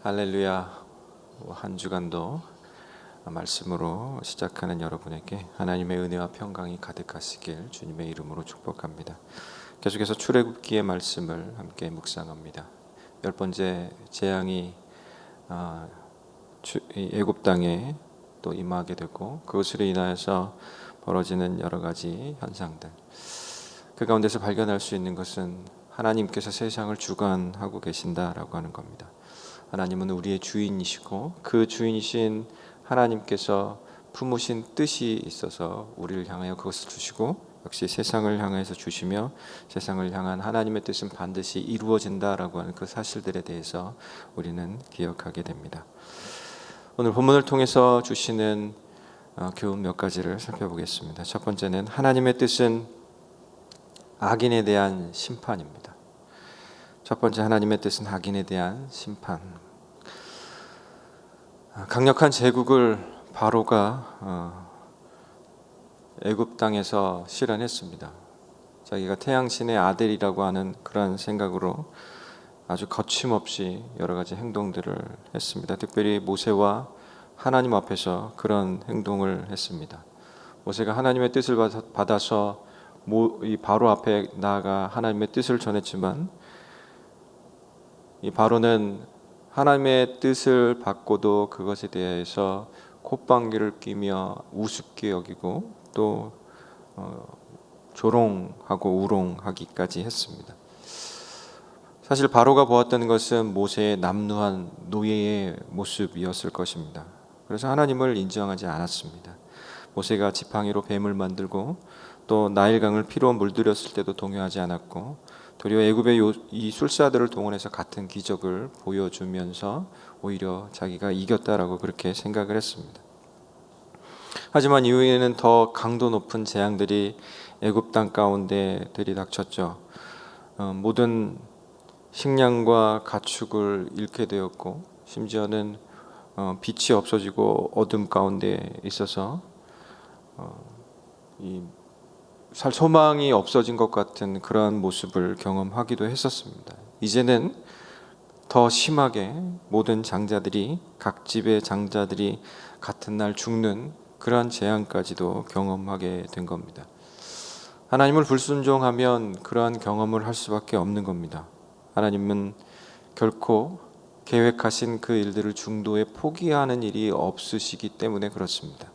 할렐루야. 한 주간도 말씀으로 시작하는 여러분에게 하나님의 은혜와 평강이 가득하시길 주님의 이름으로 축복합니다. 계속해서 출애굽기의 말씀을 함께 묵상합니다. 10번째 재앙이 애굽 땅에 또 임하게 되고 그것으로 인하여서 벌어지는 여러 가지 현상들, 그 가운데서 발견할 수 있는 것은 하나님께서 세상을 주관하고 계신다라고 하는 겁니다. 하나님은 우리의 주인이시고 그 주인이신 하나님께서 품으신 뜻이 있어서 우리를 향하여 그것을 주시고 역시 세상을 향해서 주시며 세상을 향한 하나님의 뜻은 반드시 이루어진다라고 하는 그 사실들에 대해서 우리는 기억하게 됩니다. 오늘 본문을 통해서 주시는 교훈 몇 가지를 살펴보겠습니다. 첫 번째는 하나님의 뜻은 악인에 대한 심판입니다. 첫 번째, 하나님의 뜻은 악인에 대한 심판. 강력한 제국을 바로가 애굽 땅에서 실현했습니다. 자기가 태양신의 아들이라고 하는 그런 생각으로 아주 거침없이 여러 가지 행동들을 했습니다. 특별히 모세와 하나님 앞에서 그런 행동을 했습니다. 모세가 하나님의 뜻을 받아서 이 바로 앞에 나아가 하나님의 뜻을 전했지만 이 바로는 하나님의 뜻을 받고도 그것에 대해서 콧방귀를 뀌며 우습게 여기고 또 조롱하고 우롱하기까지 했습니다. 사실 바로가 보았던 것은 모세의 남루한 노예의 모습이었을 것입니다. 그래서 하나님을 인정하지 않았습니다. 모세가 지팡이로 뱀을 만들고 또 나일강을 피로 물들였을 때도 동요하지 않았고, 도리어 애굽의 이 술사들을 동원해서 같은 기적을 보여주면서 오히려 자기가 이겼다라고 그렇게 생각을 했습니다. 하지만 이후에는 더 강도 높은 재앙들이 애굽 땅 가운데 들이닥쳤죠. 모든 식량과 가축을 잃게 되었고, 심지어는 빛이 없어지고 어둠 가운데 있어서 살 소망이 없어진 것 같은 그러한 모습을 경험하기도 했었습니다. 이제는 더 심하게 모든 장자들이, 각 집의 장자들이 같은 날 죽는 그러한 재앙까지도 경험하게 된 겁니다. 하나님을 불순종하면 그러한 경험을 할 수밖에 없는 겁니다. 하나님은 결코 계획하신 그 일들을 중도에 포기하는 일이 없으시기 때문에 그렇습니다.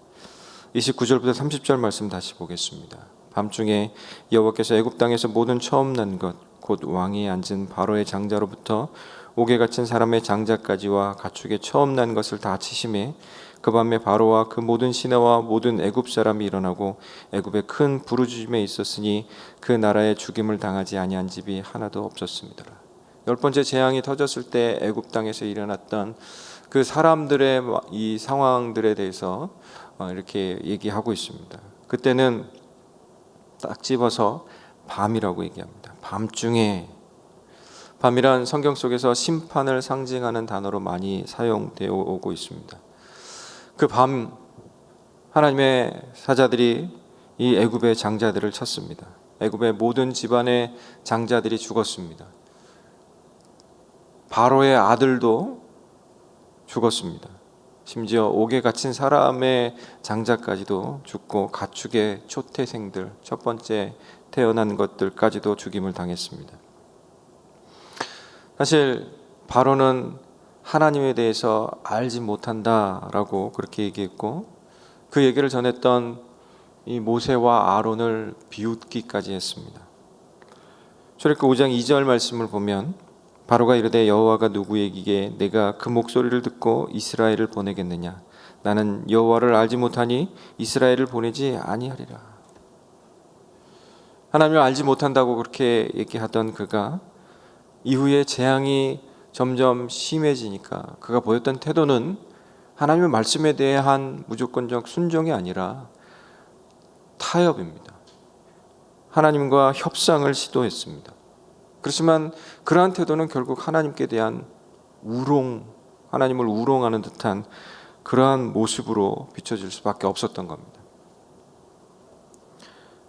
29절부터 30절 말씀 다시 보겠습니다. 밤중에 여호와께서 애굽 땅에서 모든 처음 난 것 곧 왕이 앉은 바로의 장자로부터 옥에 갇힌 사람의 장자까지와 가축의 처음 난 것을 다 치심에 그 밤에 바로와 그 모든 신하와 모든 애굽 사람이 일어나고 애굽에 큰 부르짖음에 있었으니 그 나라에 죽임을 당하지 아니한 집이 하나도 없었습니다. 10번째 재앙이 터졌을 때 애굽 땅에서 일어났던 그 사람들의 이 상황들에 대해서 이렇게 얘기하고 있습니다. 그때는 딱 집어서 밤이라고 얘기합니다. 밤중에. 밤이란 성경 속에서 심판을 상징하는 단어로 많이 사용되어 오고 있습니다. 그 밤 하나님의 사자들이 이 애굽의 장자들을 쳤습니다. 애굽의 모든 집안의 장자들이 죽었습니다. 바로의 아들도 죽었습니다. 심지어 옥에 갇힌 사람의 장자까지도 죽고 가축의 초태생들, 첫 번째 태어난 것들까지도 죽임을 당했습니다. 사실 바로는 하나님에 대해서 알지 못한다라고 그렇게 얘기했고, 그 얘기를 전했던 이 모세와 아론을 비웃기까지 했습니다. 출애굽기 5장 2절 말씀을 보면 바로가 이르되 여호와가 누구에게 내가 그 목소리를 듣고 이스라엘을 보내겠느냐? 나는 여호와를 알지 못하니 이스라엘을 보내지 아니하리라. 하나님을 알지 못한다고 그렇게 얘기하던 그가 이후에 재앙이 점점 심해지니까 그가 보였던 태도는 하나님의 말씀에 대한 무조건적 순종이 아니라 타협입니다. 하나님과 협상을 시도했습니다. 그렇지만 그러한 태도는 결국 하나님께 대한 하나님을 우롱하는 듯한 그러한 모습으로 비춰질 수밖에 없었던 겁니다.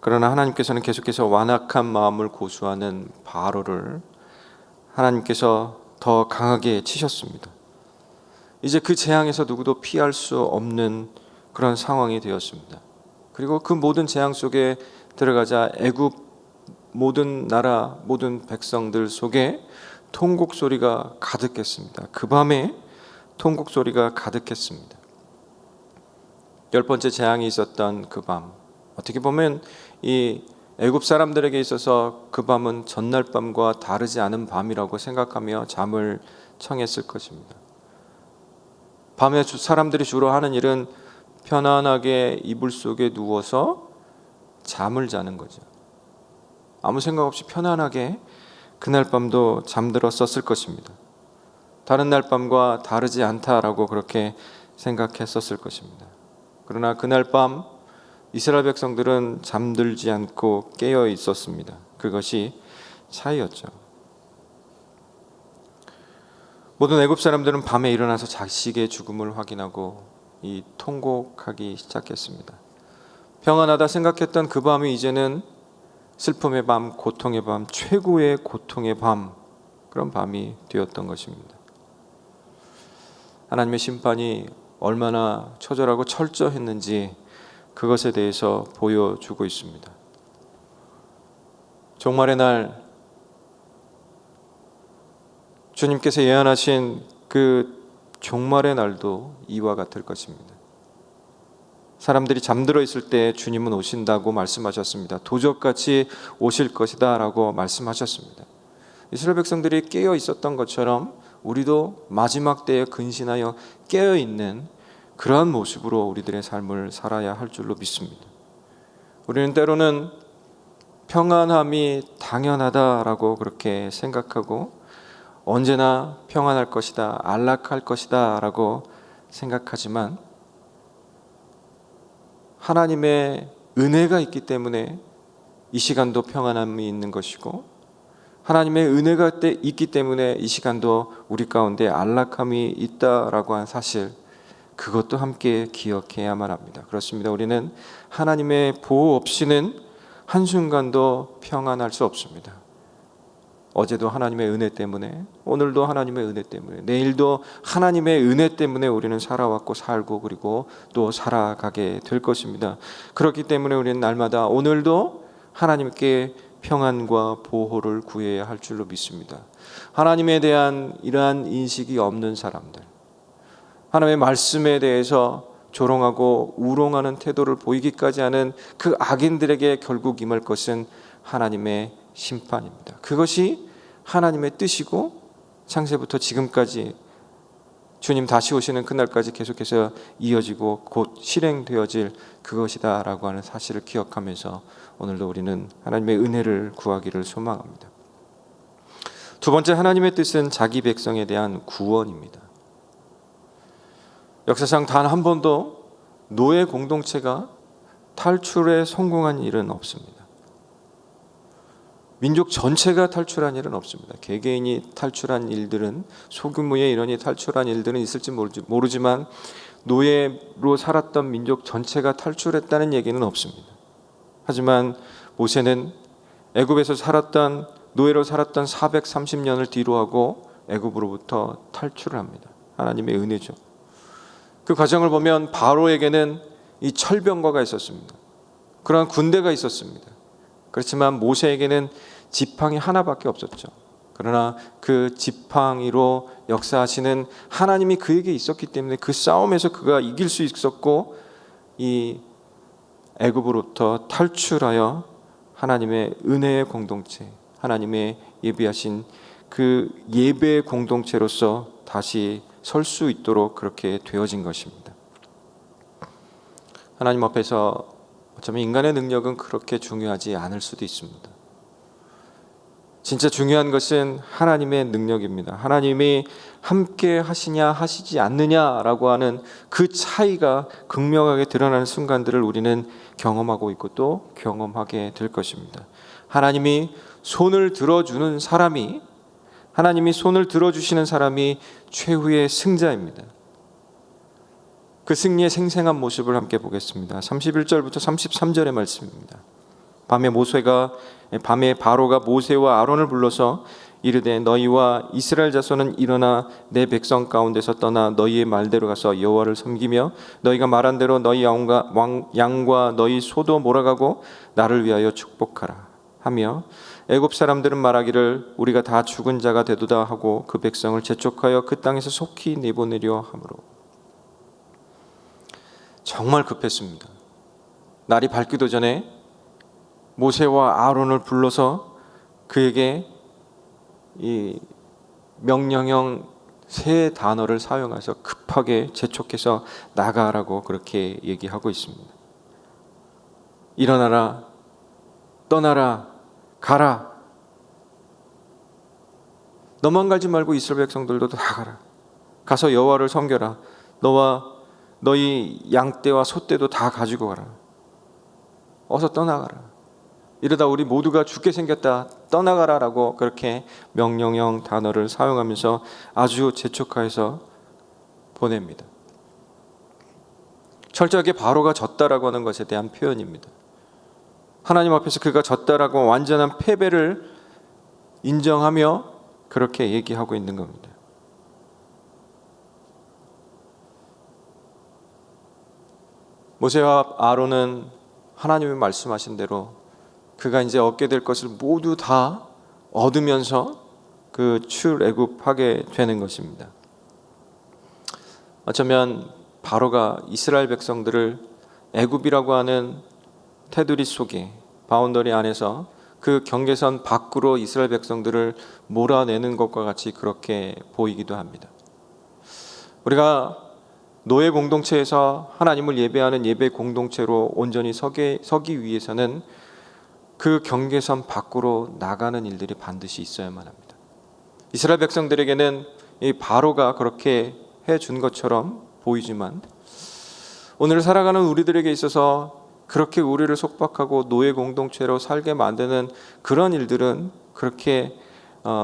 그러나 하나님께서는 계속해서 완악한 마음을 고수하는 바로를 하나님께서 더 강하게 치셨습니다. 이제 그 재앙에서 누구도 피할 수 없는 그런 상황이 되었습니다. 그리고 그 모든 재앙 속에 들어가자 애굽 모든 나라 모든 백성들 속에 통곡 소리가 가득했습니다. 그 밤에 통곡 소리가 가득했습니다. 10번째 재앙이 있었던 그 밤, 어떻게 보면 이 애굽 사람들에게 있어서 그 밤은 전날 밤과 다르지 않은 밤이라고 생각하며 잠을 청했을 것입니다. 밤에 사람들이 주로 하는 일은 편안하게 이불 속에 누워서 잠을 자는 거죠. 아무 생각 없이 편안하게 그날 밤도 잠들었었을 것입니다. 다른 날 밤과 다르지 않다라고 그렇게 생각했었을 것입니다. 그러나 그날 밤 이스라엘 백성들은 잠들지 않고 깨어 있었습니다. 그것이 차이였죠. 모든 애굽 사람들은 밤에 일어나서 자식의 죽음을 확인하고 이 통곡하기 시작했습니다. 평안하다 생각했던 그 밤이 이제는 슬픔의 밤, 고통의 밤, 최고의 고통의 밤, 그런 밤이 되었던 것입니다. 하나님의 심판이 얼마나 처절하고 철저했는지 그것에 대해서 보여주고 있습니다. 종말의 날 주님께서 예언하신 그 종말의 날도 이와 같을 것입니다. 사람들이 잠들어 있을 때 주님은 오신다고 말씀하셨습니다. 도적같이 오실 것이다 라고 말씀하셨습니다. 이스라엘 백성들이 깨어 있었던 것처럼 우리도 마지막 때에 근신하여 깨어 있는 그러한 모습으로 우리들의 삶을 살아야 할 줄로 믿습니다. 우리는 때로는 평안함이 당연하다라고 그렇게 생각하고 언제나 평안할 것이다, 안락할 것이다 라고 생각하지만 하나님의 은혜가 있기 때문에 이 시간도 평안함이 있는 것이고 하나님의 은혜가 있기 때문에 이 시간도 우리 가운데 안락함이 있다라고 하는 사실, 그것도 함께 기억해야만 합니다. 그렇습니다. 우리는 하나님의 보호 없이는 한순간도 평안할 수 없습니다. 어제도 하나님의 은혜 때문에, 오늘도 하나님의 은혜 때문에, 내일도 하나님의 은혜 때문에 우리는 살아왔고 살고 그리고 또 살아가게 될 것입니다. 그렇기 때문에 우리는 날마다 오늘도 하나님께 평안과 보호를 구해야 할 줄로 믿습니다. 하나님에 대한 이러한 인식이 없는 사람들, 하나님의 말씀에 대해서 조롱하고 우롱하는 태도를 보이기까지 하는 그 악인들에게 결국 임할 것은 하나님의 심판입니다. 그것이 하나님의 뜻이고 창세부터 지금까지 주님 다시 오시는 그날까지 계속해서 이어지고 곧 실행되어질 그것이다 라고 하는 사실을 기억하면서 오늘도 우리는 하나님의 은혜를 구하기를 소망합니다. 두 번째, 하나님의 뜻은 자기 백성에 대한 구원입니다. 역사상 단 한 번도 노예 공동체가 탈출에 성공한 일은 없습니다. 민족 전체가 탈출한 일은 없습니다. 개개인이 탈출한 일들은, 소규모의 인원이 탈출한 일들은 있을지 모르지만 노예로 살았던 민족 전체가 탈출했다는 얘기는 없습니다. 하지만 모세는 애굽에서 살았던, 노예로 살았던 430년을 뒤로하고 애굽으로부터 탈출을 합니다. 하나님의 은혜죠. 그 과정을 보면 바로에게는 이 철병거가 있었습니다. 그러한 군대가 있었습니다. 그렇지만 모세에게는 지팡이 하나밖에 없었죠. 그러나 그 지팡이로 역사하시는 하나님이 그에게 있었기 때문에 그 싸움에서 그가 이길 수 있었고 이 애굽으로부터 탈출하여 하나님의 은혜의 공동체, 하나님의 예비하신 그 예배의 공동체로서 다시 설 수 있도록 그렇게 되어진 것입니다. 하나님 앞에서 어쩌면 인간의 능력은 그렇게 중요하지 않을 수도 있습니다. 진짜 중요한 것은 하나님의 능력입니다. 하나님이 함께 하시냐 하시지 않느냐라고 하는 그 차이가 극명하게 드러나는 순간들을 우리는 경험하고 있고 또 경험하게 될 것입니다. 하나님이 손을 들어주는 사람이, 하나님이 손을 들어주시는 사람이 최후의 승자입니다. 그 승리의 생생한 모습을 함께 보겠습니다. 31절부터 33절의 말씀입니다. 밤에 바로가 모세와 아론을 불러서 이르되 너희와 이스라엘 자손은 일어나 내 백성 가운데서 떠나 너희의 말대로 가서 여호와를 섬기며 너희가 말한 대로 너희 양과 너희 소도 몰아가고 나를 위하여 축복하라 하며 애굽 사람들은 말하기를 우리가 다 죽은 자가 되도다 하고 그 백성을 재촉하여 그 땅에서 속히 내보내려 하므로. 정말 급했습니다. 날이 밝기도 전에 모세와 아론을 불러서 그에게 이 명령형 세 단어를 사용해서 급하게 재촉해서 나가라고 그렇게 얘기하고 있습니다. 일어나라, 떠나라, 가라. 너만 가지 말고 이스라엘 백성들도 다 가라. 가서 여호와를 섬겨라. 너와 너희 양떼와 소떼도 다 가지고 가라. 어서 떠나가라. 이러다 우리 모두가 죽게 생겼다. 떠나가라라고 그렇게 명령형 단어를 사용하면서 아주 재촉하여서 보냅니다. 철저하게 바로가 졌다라고 하는 것에 대한 표현입니다. 하나님 앞에서 그가 졌다라고 완전한 패배를 인정하며 그렇게 얘기하고 있는 겁니다. 모세와 아론은 하나님이 말씀하신 대로 그가 이제 얻게 될 것을 모두 다 얻으면서 그 출애굽하게 되는 것입니다. 어쩌면 바로가 이스라엘 백성들을 애굽이라고 하는 테두리 속에 바운더리 안에서 그 경계선 밖으로 이스라엘 백성들을 몰아내는 것과 같이 그렇게 보이기도 합니다. 우리가 노예 공동체에서 하나님을 예배하는 예배 공동체로 온전히 서기 위해서는 그 경계선 밖으로 나가는 일들이 반드시 있어야만 합니다. 이스라엘 백성들에게는 이 바로가 그렇게 해준 것처럼 보이지만 오늘 살아가는 우리들에게 있어서 그렇게 우리를 속박하고 노예 공동체로 살게 만드는 그런 일들은 그렇게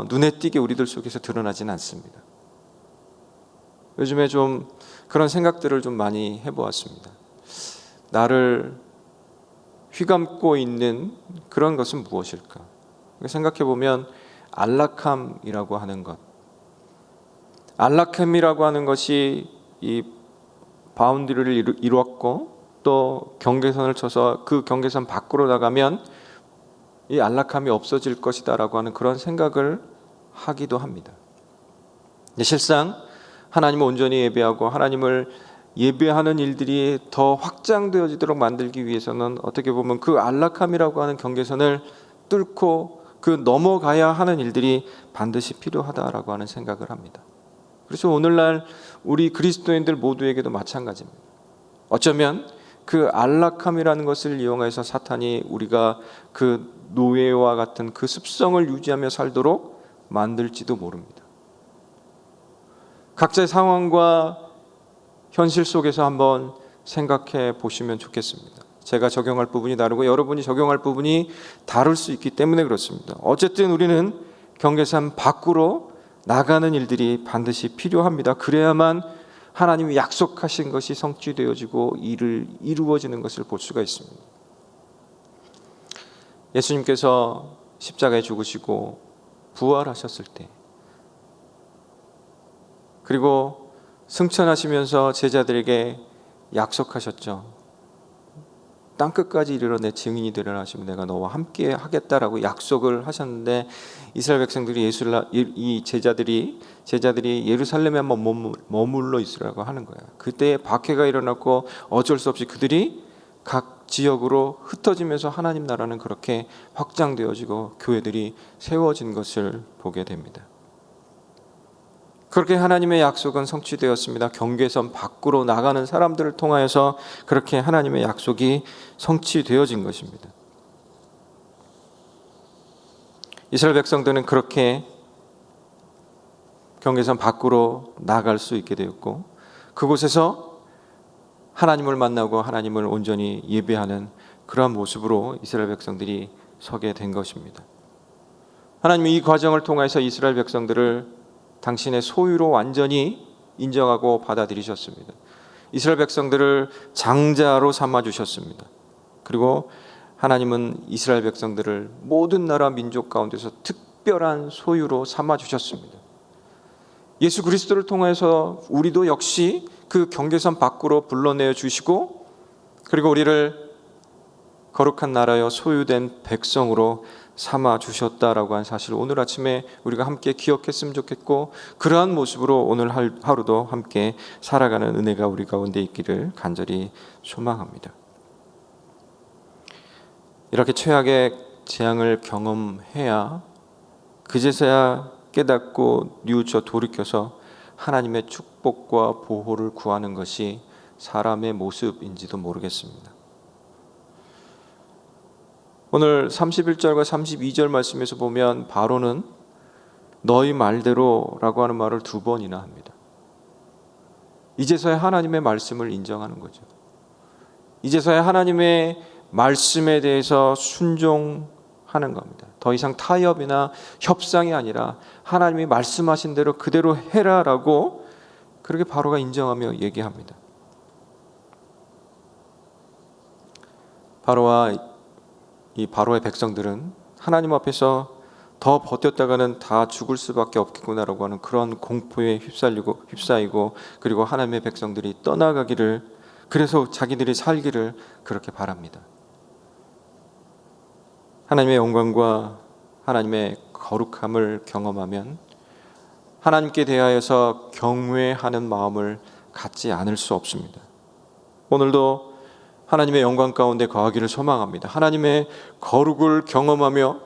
눈에 띄게 우리들 속에서 드러나지는 않습니다. 요즘에 좀 그런 생각들을 좀 많이 해보았습니다. 나를 휘감고 있는 그런 것은 무엇일까? 생각해 보면 안락함이라고 하는 것, 안락함이라고 하는 것이 이 바운드리를 이루었고 또 경계선을 쳐서 그 경계선 밖으로 나가면 이 안락함이 없어질 것이다라고 하는 그런 생각을 하기도 합니다. 실상 하나님을 온전히 예배하고 하나님을 예배하는 일들이 더 확장되어지도록 만들기 위해서는 어떻게 보면 그 안락함이라고 하는 경계선을 뚫고 그 넘어가야 하는 일들이 반드시 필요하다라고 하는 생각을 합니다. 그래서 오늘날 우리 그리스도인들 모두에게도 마찬가지입니다. 어쩌면 그 안락함이라는 것을 이용해서 사탄이 우리가 그 노예와 같은 그 습성을 유지하며 살도록 만들지도 모릅니다. 각자의 상황과 현실 속에서 한번 생각해 보시면 좋겠습니다. 제가 적용할 부분이 다르고 여러분이 적용할 부분이 다를 수 있기 때문에 그렇습니다. 어쨌든 우리는 경계선 밖으로 나가는 일들이 반드시 필요합니다. 그래야만 하나님이 약속하신 것이 성취되어지고 일을 이루어지는 것을 볼 수가 있습니다. 예수님께서 십자가에 죽으시고 부활하셨을 때 그리고 승천하시면서 제자들에게 약속하셨죠. 땅끝까지 이르러 내 증인이 되리라 하시면 내가 너와 함께 하겠다라고 약속을 하셨는데 이스라엘 백성들이 이 제자들이 예루살렘에 한번 머물러 있으라고 하는 거예요. 그때 박해가 일어났고 어쩔 수 없이 그들이 각 지역으로 흩어지면서 하나님 나라는 그렇게 확장되어지고 교회들이 세워진 것을 보게 됩니다. 그렇게 하나님의 약속은 성취되었습니다. 경계선 밖으로 나가는 사람들을 통하여서 그렇게 하나님의 약속이 성취되어진 것입니다. 이스라엘 백성들은 그렇게 경계선 밖으로 나갈 수 있게 되었고 그곳에서 하나님을 만나고 하나님을 온전히 예배하는 그러한 모습으로 이스라엘 백성들이 서게 된 것입니다. 하나님은 이 과정을 통해서 이스라엘 백성들을 당신의 소유로 완전히 인정하고 받아들이셨습니다. 이스라엘 백성들을 장자로 삼아주셨습니다. 그리고 하나님은 이스라엘 백성들을 모든 나라 민족 가운데서 특별한 소유로 삼아 주셨습니다. 예수 그리스도를 통해서 우리도 역시 그 경계선 밖으로 불러내어 주시고, 그리고 우리를 거룩한 나라여 소유된 백성으로 삼아 주셨다라고 한 사실을 오늘 아침에 우리가 함께 기억했으면 좋겠고, 그러한 모습으로 오늘 하루도 함께 살아가는 은혜가 우리 가운데 있기를 간절히 소망합니다. 이렇게 최악의 재앙을 경험해야 그제서야 깨닫고 뉘우쳐 돌이켜서 하나님의 축복과 보호를 구하는 것이 사람의 모습인지도 모르겠습니다. 오늘 31절과 32절 말씀에서 보면 바로는 너희 말대로 라고 하는 말을 2번이나 합니다. 이제서야 하나님의 말씀을 인정하는 거죠. 이제서야 하나님의 말씀에 대해서 순종하는 겁니다. 더 이상 타협이나 협상이 아니라 하나님이 말씀하신 대로 그대로 해라라고 그렇게 바로가 인정하며 얘기합니다. 바로의 백성들은 하나님 앞에서 더 버텼다가는 다 죽을 수밖에 없겠구나라고 하는 그런 공포에 휩싸이고 그리고 하나님의 백성들이 떠나가기를, 그래서 자기들이 살기를 그렇게 바랍니다. 하나님의 영광과 하나님의 거룩함을 경험하면 하나님께 대하여서 경외하는 마음을 갖지 않을 수 없습니다. 오늘도 하나님의 영광 가운데 거하기를 소망합니다. 하나님의 거룩을 경험하며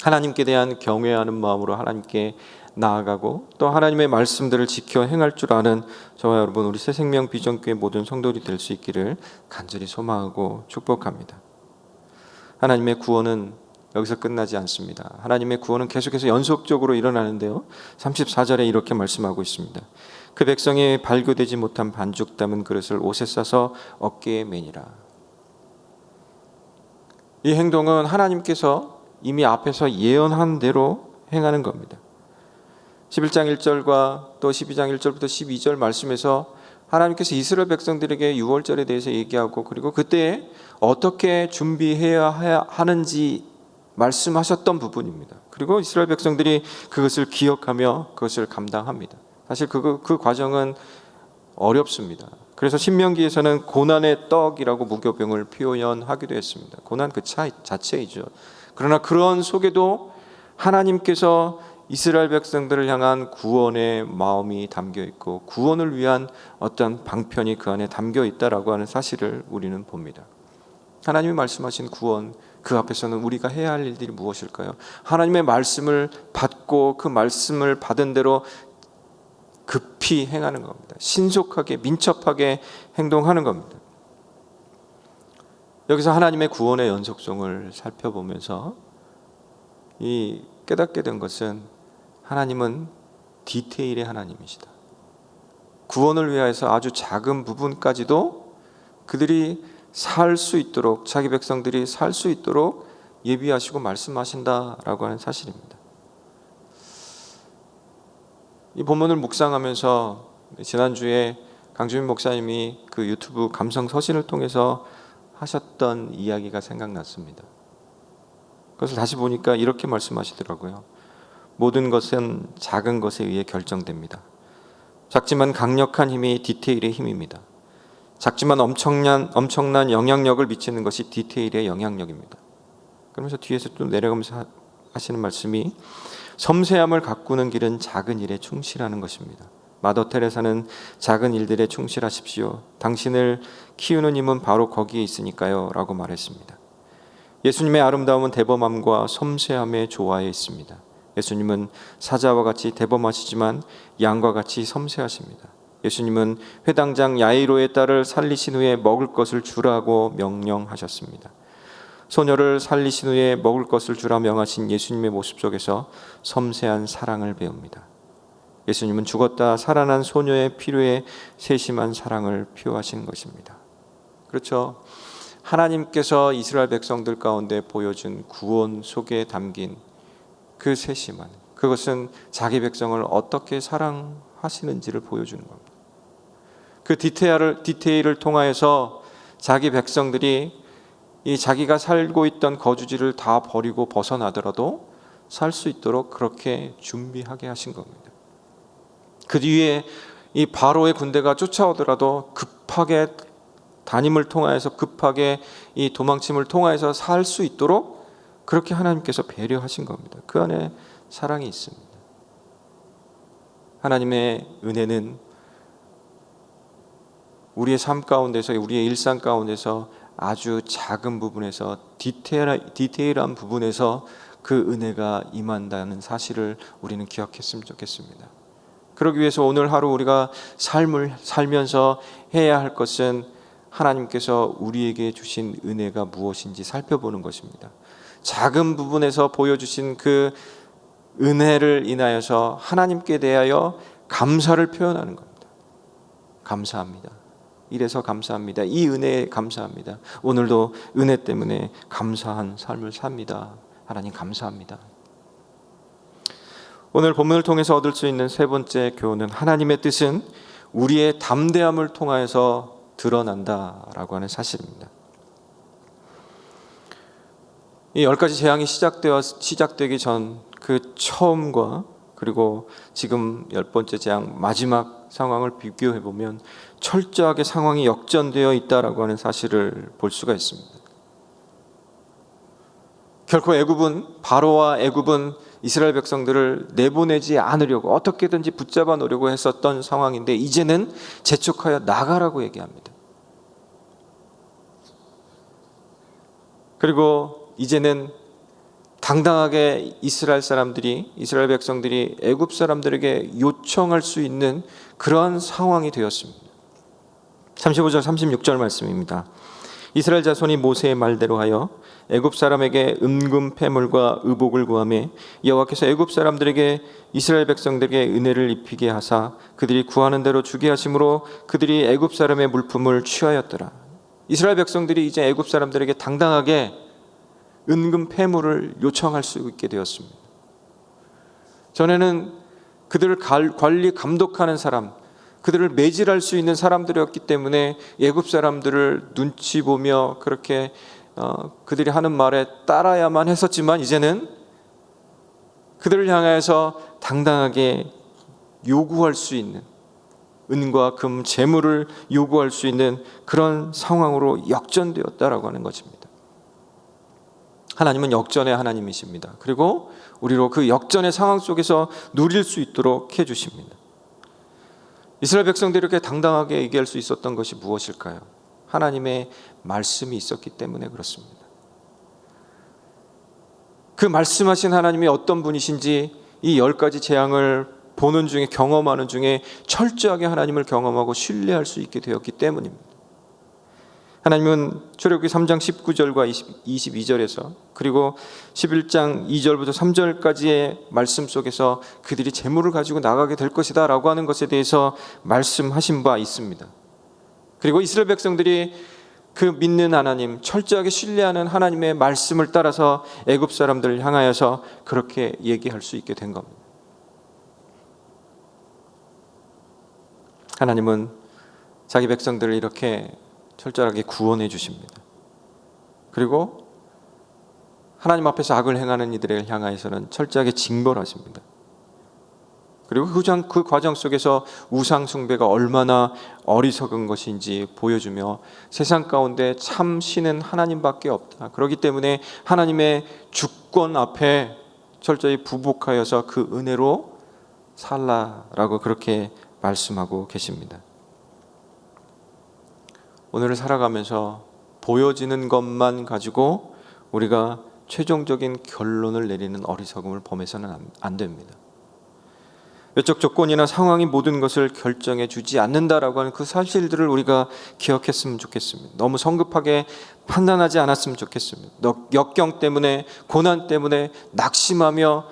하나님께 대한 경외하는 마음으로 하나님께 나아가고 또 하나님의 말씀들을 지켜 행할 줄 아는 저와 여러분, 우리 새생명 비전교회 모든 성도들이 될 수 있기를 간절히 소망하고 축복합니다. 하나님의 구원은 여기서 끝나지 않습니다. 하나님의 구원은 계속해서 연속적으로 일어나는데요, 34절에 이렇게 말씀하고 있습니다. 그 백성이 발교되지 못한 반죽 담은 그릇을 옷에 싸서 어깨에 매니라. 이 행동은 하나님께서 이미 앞에서 예언한 대로 행하는 겁니다. 11장 1절과 또 12장 1절부터 12절 말씀에서 하나님께서 이스라엘 백성들에게 유월절에 대해서 얘기하고 그리고 그때 어떻게 준비해야 하는지 말씀하셨던 부분입니다. 그리고 이스라엘 백성들이 그것을 기억하며 그것을 감당합니다. 사실 그 과정은 어렵습니다. 그래서 신명기에서는 고난의 떡이라고 무교병을 표현하기도 했습니다. 고난 그 자체이죠. 그러나 그런 속에도 하나님께서 이스라엘 백성들을 향한 구원의 마음이 담겨 있고 구원을 위한 어떤 방편이 그 안에 담겨 있다라고 하는 사실을 우리는 봅니다. 하나님이 말씀하신 구원, 그 앞에서는 우리가 해야 할 일들이 무엇일까요? 하나님의 말씀을 받고 그 말씀을 받은 대로 급히 행하는 겁니다. 신속하게 민첩하게 행동하는 겁니다. 여기서 하나님의 구원의 연속성을 살펴보면서 이 깨닫게 된 것은 하나님은 디테일의 하나님이시다. 구원을 위하여서 아주 작은 부분까지도 그들이 살 수 있도록, 자기 백성들이 살 수 있도록 예비하시고 말씀하신다라고 하는 사실입니다. 이 본문을 묵상하면서 지난주에 강주민 목사님이 그 유튜브 감성 서신을 통해서 하셨던 이야기가 생각났습니다. 그래서 다시 보니까 이렇게 말씀하시더라고요. 모든 것은 작은 것에 의해 결정됩니다. 작지만 강력한 힘이 디테일의 힘입니다. 작지만 엄청난 영향력을 미치는 것이 디테일의 영향력입니다. 그러면서 뒤에서 또 내려가면서 하시는 말씀이 섬세함을 가꾸는 길은 작은 일에 충실하는 것입니다. 마더 테레사는 작은 일들에 충실하십시오. 당신을 키우는 힘은 바로 거기에 있으니까요 라고 말했습니다. 예수님의 아름다움은 대범함과 섬세함의 조화에 있습니다. 예수님은 사자와 같이 대범하시지만 양과 같이 섬세하십니다. 예수님은 회당장 야이로의 딸을 살리신 후에 먹을 것을 주라고 명령하셨습니다. 소녀를 살리신 후에 먹을 것을 주라 명하신 예수님의 모습 속에서 섬세한 사랑을 배웁니다. 예수님은 죽었다 살아난 소녀의 필요에 세심한 사랑을 표하신 것입니다. 그렇죠. 하나님께서 이스라엘 백성들 가운데 보여준 구원 속에 담긴 그 세심한, 그것은 자기 백성을 어떻게 사랑하시는지를 보여주는 겁니다. 그 디테일을 통하여서 자기 백성들이 이 자기가 살고 있던 거주지를 다 버리고 벗어나더라도 살 수 있도록 그렇게 준비하게 하신 겁니다. 그 뒤에 이 바로의 군대가 쫓아오더라도 급하게 담임을 통하여서, 급하게 이 도망침을 통하여서 살 수 있도록 그렇게 하나님께서 배려하신 겁니다. 그 안에 사랑이 있습니다. 하나님의 은혜는 우리의 삶 가운데서, 우리의 일상 가운데서 아주 작은 부분에서, 디테일한 부분에서 그 은혜가 임한다는 사실을 우리는 기억했으면 좋겠습니다. 그러기 위해서 오늘 하루 우리가 삶을 살면서 해야 할 것은 하나님께서 우리에게 주신 은혜가 무엇인지 살펴보는 것입니다. 작은 부분에서 보여주신 그 은혜를 인하여서 하나님께 대하여 감사를 표현하는 겁니다. 감사합니다. 이래서 감사합니다. 이 은혜에 감사합니다. 오늘도 은혜 때문에 감사한 삶을 삽니다. 하나님 감사합니다. 오늘 본문을 통해서 얻을 수 있는 세 번째 교훈은, 하나님의 뜻은 우리의 담대함을 통하여서 드러난다라고 하는 사실입니다. 이 10가지 재앙이 시작되기 전 그 처음과 그리고 지금 10번째 재앙 마지막 상황을 비교해 보면 철저하게 상황이 역전되어 있다라고 하는 사실을 볼 수가 있습니다. 결코 바로와 애굽은 이스라엘 백성들을 내보내지 않으려고 어떻게든지 붙잡아 놓으려고 했었던 상황인데, 이제는 재촉하여 나가라고 얘기합니다. 그리고 이제는 당당하게 이스라엘 백성들이 애굽 사람들에게 요청할 수 있는 그러한 상황이 되었습니다. 35절 36절 말씀입니다. 이스라엘 자손이 모세의 말대로 하여 애굽 사람에게 은금 패물과 의복을 구하매 여호와께서 애굽 사람들에게 이스라엘 백성들에게 은혜를 입히게 하사 그들이 구하는 대로 주게 하심으로 그들이 애굽 사람의 물품을 취하였더라. 이스라엘 백성들이 이제 애굽 사람들에게 당당하게 은금 패물을 요청할 수 있게 되었습니다. 전에는 그들을 관리 감독하는 사람, 그들을 매질할 수 있는 사람들이었기 때문에 애굽 사람들을 눈치 보며 그렇게 그들이 하는 말에 따라야만 했었지만, 이제는 그들을 향해서 당당하게 요구할 수 있는, 은과 금, 재물을 요구할 수 있는 그런 상황으로 역전되었다라고 하는 것입니다. 하나님은 역전의 하나님이십니다. 그리고 우리로 그 역전의 상황 속에서 누릴 수 있도록 해주십니다. 이스라엘 백성들이 이렇게 당당하게 얘기할 수 있었던 것이 무엇일까요? 하나님의 말씀이 있었기 때문에 그렇습니다. 그 말씀하신 하나님이 어떤 분이신지 이 10가지 재앙을 보는 중에, 경험하는 중에 철저하게 하나님을 경험하고 신뢰할 수 있게 되었기 때문입니다. 하나님은 출애굽기 3장 19절과 22절에서 그리고 11장 2절부터 3절까지의 말씀 속에서 그들이 재물을 가지고 나가게 될 것이다 라고 하는 것에 대해서 말씀하신 바 있습니다. 그리고 이스라엘 백성들이 그 믿는 하나님, 철저하게 신뢰하는 하나님의 말씀을 따라서 애굽 사람들을 향하여서 그렇게 얘기할 수 있게 된 겁니다. 하나님은 자기 백성들을 이렇게 철저하게 구원해 주십니다. 그리고 하나님 앞에서 악을 행하는 이들을 향하여서는 철저하게 징벌하십니다. 그리고 그 과정 속에서 우상 숭배가 얼마나 어리석은 것인지 보여주며 세상 가운데 참 신은 하나님밖에 없다. 그렇기 때문에 하나님의 주권 앞에 철저히 부복하여서 그 은혜로 살라라고 그렇게 말씀하고 계십니다. 오늘을 살아가면서 보여지는 것만 가지고 우리가 최종적인 결론을 내리는 어리석음을 범해서는 안 됩니다. 외적 조건이나 상황이 모든 것을 결정해 주지 않는다라고 하는 그 사실들을 우리가 기억했으면 좋겠습니다. 너무 성급하게 판단하지 않았으면 좋겠습니다. 역경 때문에, 고난 때문에 낙심하며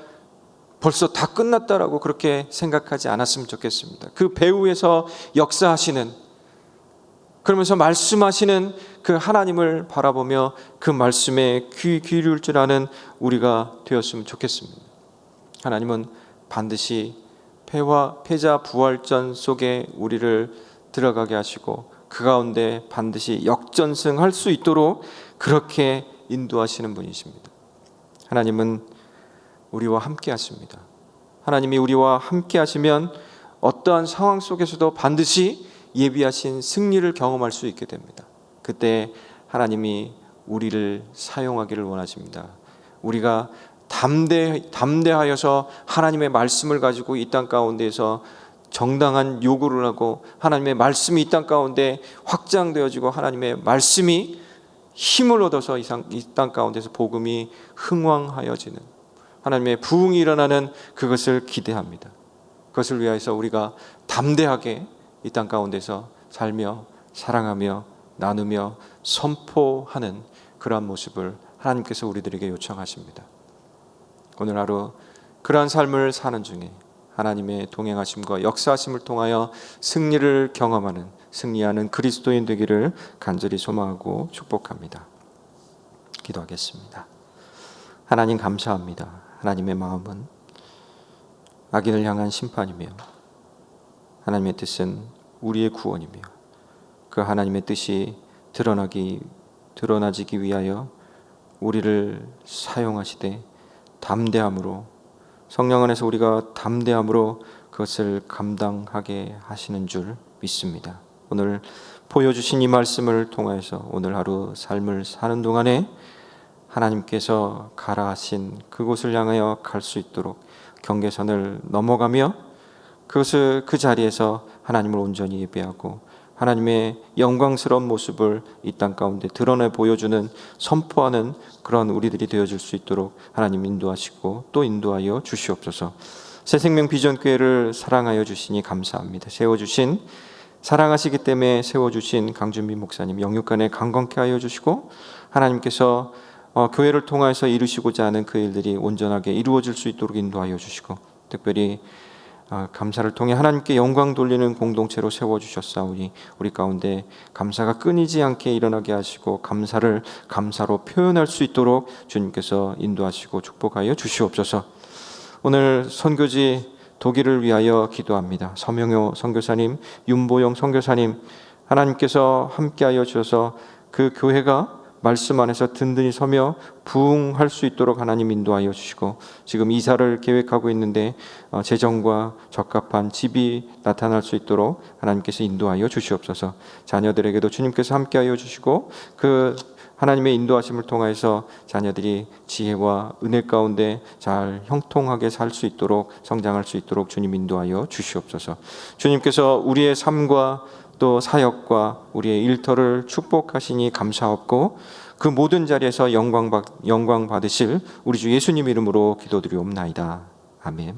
벌써 다 끝났다라고 그렇게 생각하지 않았으면 좋겠습니다. 그 배후에서 역사하시는, 그러면서 말씀하시는 그 하나님을 바라보며 그 말씀에 귀 기울일 줄 아는 우리가 되었으면 좋겠습니다. 하나님은 반드시 패자 부활전 속에 우리를 들어가게 하시고 그 가운데 반드시 역전승할 수 있도록 그렇게 인도하시는 분이십니다. 하나님은 우리와 함께 하십니다. 하나님이 우리와 함께 하시면 어떠한 상황 속에서도 반드시 예비하신 승리를 경험할 수 있게 됩니다. 그때 하나님이 우리를 사용하기를 원하십니다. 우리가 담대하여서 하나님의 말씀을 가지고 이 땅 가운데에서 정당한 요구를 하고 하나님의 말씀이 이 땅 가운데 확장되어지고 하나님의 말씀이 힘을 얻어서 이 땅 가운데서 복음이 흥왕하여지는 하나님의 부흥이 일어나는 그것을 기대합니다. 그것을 위하여서 우리가 담대하게 이 땅 가운데서 살며 사랑하며 나누며 선포하는 그러한 모습을 하나님께서 우리들에게 요청하십니다. 오늘 하루 그러한 삶을 사는 중에 하나님의 동행하심과 역사하심을 통하여 승리를 경험하는, 승리하는 그리스도인 되기를 간절히 소망하고 축복합니다. 기도하겠습니다. 하나님 감사합니다. 하나님의 마음은 악인을 향한 심판이며 하나님의 뜻은 우리의 구원이며 그 하나님의 뜻이 드러나지기 위하여 우리를 사용하시되 담대함으로, 성령 안에서 우리가 담대함으로 그것을 감당하게 하시는 줄 믿습니다. 오늘 보여주신 이 말씀을 통해서 오늘 하루 삶을 사는 동안에 하나님께서 가라 하신 그곳을 향하여 갈 수 있도록 경계선을 넘어가며 그것을 그 자리에서 하나님을 온전히 예배하고 하나님의 영광스러운 모습을 이 땅 가운데 드러내 보여주는, 선포하는 그런 우리들이 되어질 수 있도록 하나님 인도하시고 또 인도하여 주시옵소서. 새생명 비전교회를 사랑하여 주시니 감사합니다. 세워주신, 사랑하시기 때문에 세워주신 강준민 목사님 영육간에 강건케 하여 주시고 하나님께서 교회를 통해서 이루시고자 하는 그 일들이 온전하게 이루어질 수 있도록 인도하여 주시고 특별히 감사를 통해 하나님께 영광 돌리는 공동체로 세워주셨사오니 우리 가운데 감사가 끊이지 않게 일어나게 하시고 감사를 감사로 표현할 수 있도록 주님께서 인도하시고 축복하여 주시옵소서. 오늘 선교지 독일을 위하여 기도합니다. 서명효 선교사님, 윤보영 선교사님, 하나님께서 함께하여 주셔서 그 교회가 말씀 안에서 든든히 서며 부흥할 수 있도록 하나님 인도하여 주시고 지금 이사를 계획하고 있는데 재정과 적합한 집이 나타날 수 있도록 하나님께서 인도하여 주시옵소서. 자녀들에게도 주님께서 함께하여 주시고 그 하나님의 인도하심을 통해서 자녀들이 지혜와 은혜 가운데 잘 형통하게 살 수 있도록, 성장할 수 있도록 주님 인도하여 주시옵소서. 주님께서 우리의 삶과 또 사역과 우리의 일터를 축복하시니 감사하옵고 그 모든 자리에서 영광 받으실 우리 주 예수님 이름으로 기도드리옵나이다. 아멘.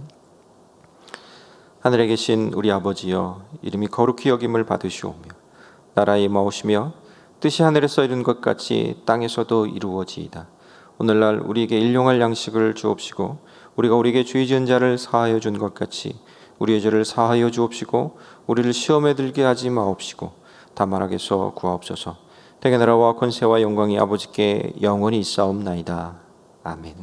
하늘에 계신 우리 아버지여, 이름이 거룩히 여김을 받으시오며 나라에 임하오시며 뜻이 하늘에서 이룬 것 같이 땅에서도 이루어지이다. 오늘날 우리에게 일용할 양식을 주옵시고 우리가 우리에게 죄 지은 자를 사하여 준 것 같이 우리의 죄를 사하여 주옵시고 우리를 시험에 들게 하지 마옵시고 다만 악에서 구하옵소서. 대개 나라와 권세와 영광이 아버지께 영원히 있사옵나이다. 아멘.